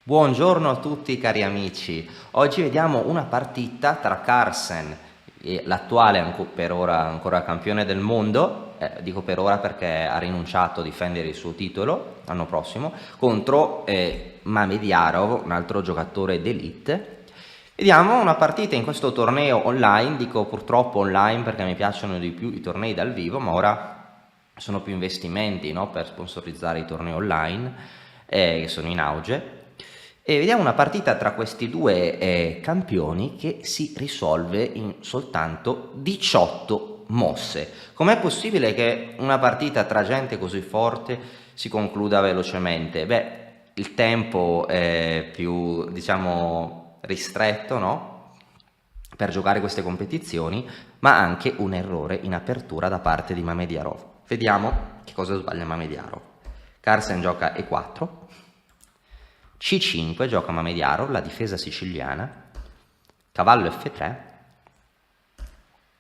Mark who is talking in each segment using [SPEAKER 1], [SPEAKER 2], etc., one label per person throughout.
[SPEAKER 1] Buongiorno a tutti cari amici, oggi vediamo una partita tra Carlsen, l'attuale per ora ancora campione del mondo, dico per ora perché ha rinunciato a difendere il suo titolo l'anno prossimo, contro Mamediarov, un altro giocatore d'élite. Vediamo una partita in questo torneo online, dico purtroppo online perché mi piacciono di più i tornei dal vivo, ma ora sono più investimenti, no, per sponsorizzare i tornei online che sono in auge. E vediamo una partita tra questi due campioni che si risolve in soltanto 18 mosse. Com'è possibile che una partita tra gente così forte si concluda velocemente? Beh, il tempo è più, diciamo, ristretto, no? Per giocare queste competizioni, ma anche un errore in apertura da parte di Mamediarov. Vediamo che cosa sbaglia Mamediarov. Carlsen gioca E4. C5 gioca Mamediarov, la difesa siciliana, cavallo F3,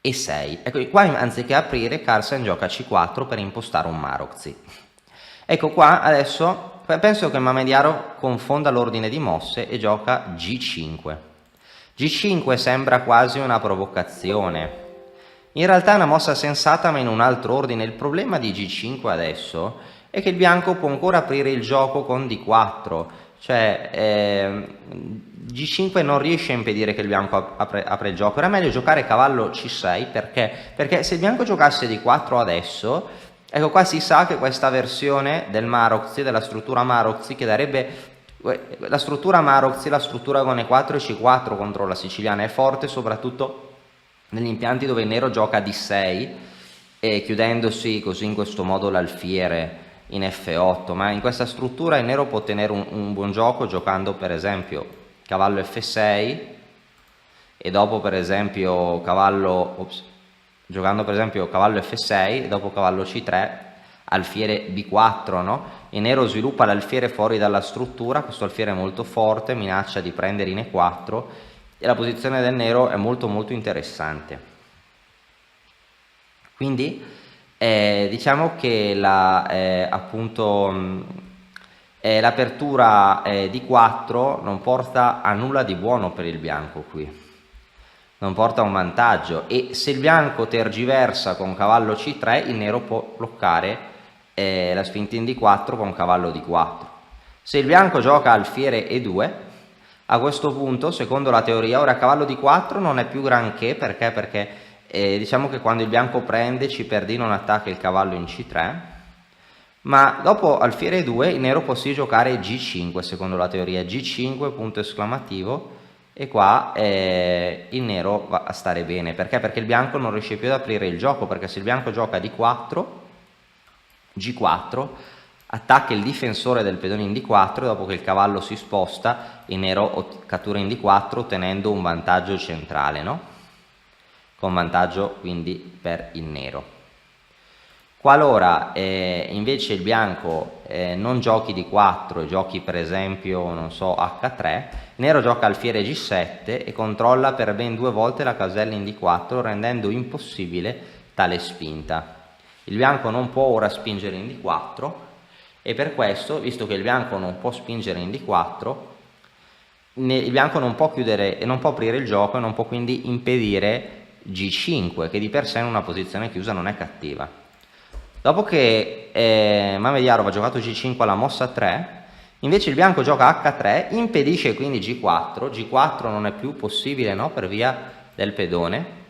[SPEAKER 1] E6. Ecco, qua anziché aprire Carlsen gioca C4 per impostare un Maroczy. Ecco qua adesso penso che Mamediarov confonda l'ordine di mosse e gioca G5. G5 sembra quasi una provocazione. In realtà è una mossa sensata ma in un altro ordine. Il problema di G5 adesso è che il bianco può ancora aprire il gioco con D4. Cioè G5 non riesce a impedire che il bianco apre il gioco. Era meglio giocare cavallo C6 perché se il bianco giocasse D4 adesso, ecco qua si sa che questa versione del Maroczy, della struttura Maroczy, che darebbe la struttura Maroczy, la struttura con E4 e C4 contro la siciliana è forte soprattutto negli impianti dove il nero gioca D6 e chiudendosi così in questo modo l'alfiere in F8, ma in questa struttura il nero può ottenere un buon gioco giocando per esempio cavallo F6 e dopo per esempio giocando per esempio cavallo F6 e dopo cavallo C3, alfiere B4, no? Il nero sviluppa l'alfiere fuori dalla struttura, questo alfiere è molto forte, minaccia di prendere in E4 e la posizione del nero è molto interessante. Quindi diciamo che l'apertura di 4 non porta a nulla di buono per il bianco qui, non porta a un vantaggio, e se il bianco tergiversa con cavallo C3 il nero può bloccare la spinta in D4 con cavallo D4. Se il bianco gioca alfiere E2, a questo punto secondo la teoria ora cavallo D4 non è più granché perché diciamo che quando il bianco prende C/D non attacca il cavallo in C3, ma dopo alfiere 2 il nero può sì giocare G5 secondo la teoria, G5 punto esclamativo, e qua il nero va a stare bene, perché il bianco non riesce più ad aprire il gioco, perché se il bianco gioca D4, G4 attacca il difensore del pedone in D4 e dopo che il cavallo si sposta il nero cattura in D4 ottenendo un vantaggio centrale, no? Con vantaggio quindi per il nero. Qualora invece il bianco non giochi D4 e giochi per esempio, non so, H3, il nero gioca alfiere G7 e controlla per ben 2 volte la casella in D4 rendendo impossibile tale spinta. Il bianco non può ora spingere in D4 e per questo, visto che il bianco non può spingere in D4, il bianco non può chiudere e non può aprire il gioco e non può quindi impedire G5, che di per sé in una posizione chiusa non è cattiva. Dopo che Mamediarov ha giocato G5 alla mossa 3, invece il bianco gioca H3, impedisce quindi G4, G4 non è più possibile, no, per via del pedone.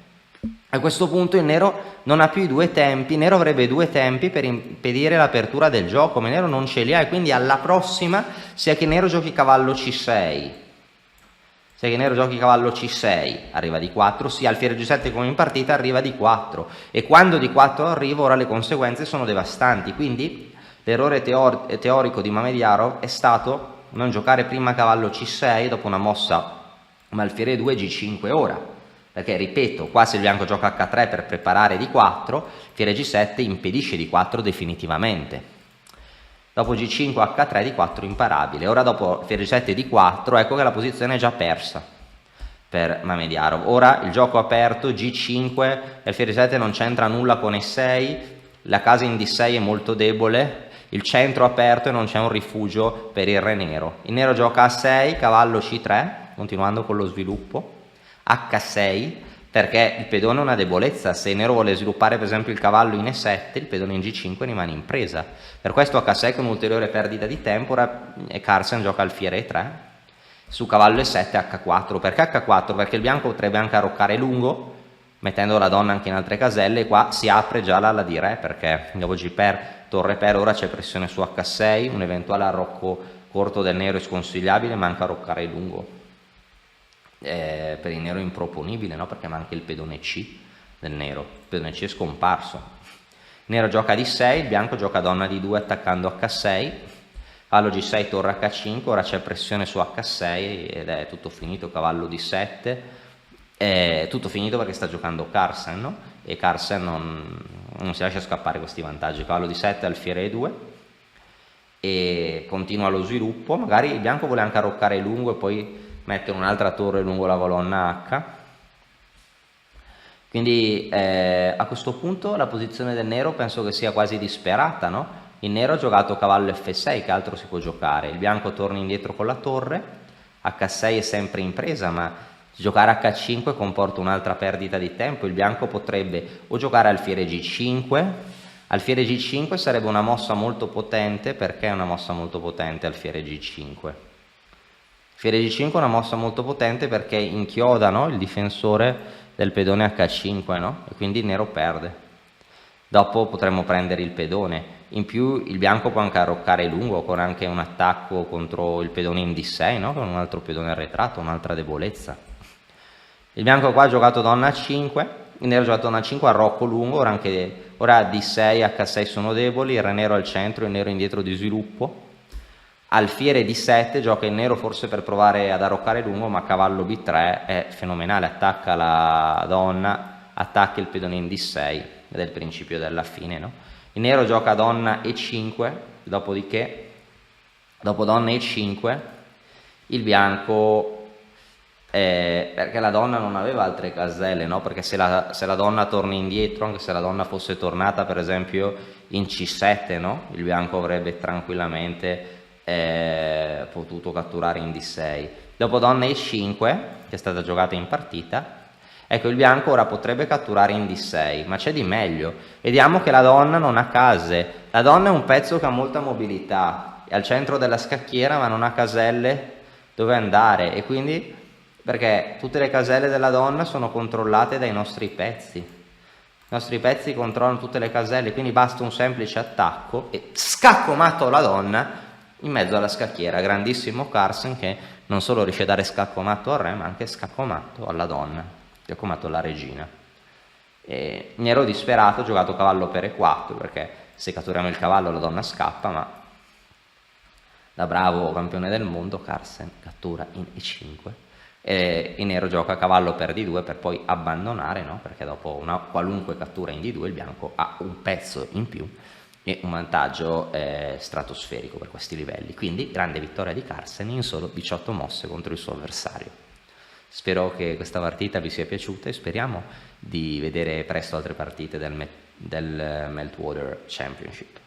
[SPEAKER 1] A questo punto il nero non ha più i due tempi, il nero avrebbe 2 tempi per impedire l'apertura del gioco, ma il nero non ce li ha e quindi alla prossima, sia che il nero giochi cavallo C6, se il nero giochi cavallo C6 arriva D4, sia alfiere G7 come in partita arriva D4, e quando D4 arriva ora le conseguenze sono devastanti, quindi l'errore teorico di Mamediarov è stato non giocare prima cavallo C6 dopo una mossa ma alfiere 2 G5 ora, perché ripeto, qua se il bianco gioca H3 per preparare D4, alfiere G7 impedisce D4 definitivamente. Dopo G5 H3 D4 imparabile. Ora dopo alfiere G7 D4, ecco che la posizione è già persa per Mamediarov. Ora il gioco aperto, G5, alfiere G7 non c'entra nulla con E6, la casa in D6 è molto debole, il centro aperto e non c'è un rifugio per il re nero. Il nero gioca A6, cavallo C3, continuando con lo sviluppo, H6, perché il pedone è una debolezza. Se il nero vuole sviluppare per esempio il cavallo in E7, il pedone in G5 rimane in presa. Per questo H6 con un'ulteriore perdita di tempo, ora Carlsen gioca alfiere E3, su cavallo E7 H4. Perché H4? Perché il bianco potrebbe anche arroccare lungo, mettendo la donna anche in altre caselle, e qua si apre già l'ala di re, perché dopo G per torre per, ora c'è pressione su H6, un eventuale arrocco corto del nero è sconsigliabile, manca arroccare lungo. Per il nero è improponibile, no? Perché manca il pedone C del nero, il pedone C è scomparso. Il nero gioca D6, il bianco gioca donna D2 attaccando H6, cavallo G6 torre H5, ora c'è pressione su H6 ed è tutto finito, cavallo D7, è tutto finito perché sta giocando Carlsen, no? E Carlsen non si lascia scappare questi vantaggi. Cavallo D7 alfiere E2 e continua lo sviluppo, magari il bianco vuole anche arroccare lungo e poi mettere un'altra torre lungo la colonna H. Quindi a questo punto la posizione del nero penso che sia quasi disperata, no? Il nero ha giocato cavallo F6, che altro si può giocare? Il bianco torna indietro con la torre, H6 è sempre in presa, ma giocare H5 comporta un'altra perdita di tempo. Il bianco potrebbe o giocare alfiere G5, alfiere G5 sarebbe una mossa molto potente. Perché è una mossa molto potente alfiere G5? Alfiere G5 è una mossa molto potente perché inchioda, no, il difensore del pedone H5, no? E quindi il nero perde. Dopo potremmo prendere il pedone. In più il bianco può anche arroccare lungo con anche un attacco contro il pedone in D6, no? Con un altro pedone arretrato, un'altra debolezza. Il bianco qua ha giocato donna A5, il nero ha giocato donna A5, arrocco lungo, ora D6, H6 sono deboli, il re nero al centro, il nero indietro di sviluppo. Alfiere D7, gioca il nero forse per provare ad arroccare lungo, ma cavallo B3 è fenomenale, attacca la donna, attacca il pedone in D6, ed è il principio della fine, no? Il nero gioca donna E5, dopodiché, dopo donna E5, il bianco, perché la donna non aveva altre caselle, no? Perché se la donna torna indietro, anche se la donna fosse tornata per esempio in C7, no? Il bianco avrebbe tranquillamente potuto catturare in D6. Dopo donna E5, che è stata giocata in partita, ecco il bianco ora potrebbe catturare in D6, ma c'è di meglio. Vediamo che la donna non ha case, la donna è un pezzo che ha molta mobilità, è al centro della scacchiera ma non ha caselle dove andare, e quindi perché tutte le caselle della donna sono controllate dai nostri pezzi. I nostri pezzi controllano tutte le caselle, quindi basta un semplice attacco e scacco matto alla donna in mezzo alla scacchiera. Grandissimo Carlsen, che non solo riesce a dare scacco matto al re, ma anche scacco matto alla donna, scacco matto alla regina. E nero disperato ha giocato cavallo per E4, perché se catturiamo il cavallo la donna scappa, ma da bravo campione del mondo Carlsen cattura in E5 e il nero gioca cavallo per D2 per poi abbandonare, no? Perché dopo una qualunque cattura in D2 il bianco ha un pezzo in più e un vantaggio stratosferico per questi livelli. Quindi grande vittoria di Carlsen in solo 18 mosse contro il suo avversario. Spero che questa partita vi sia piaciuta e speriamo di vedere presto altre partite del Meltwater Championship.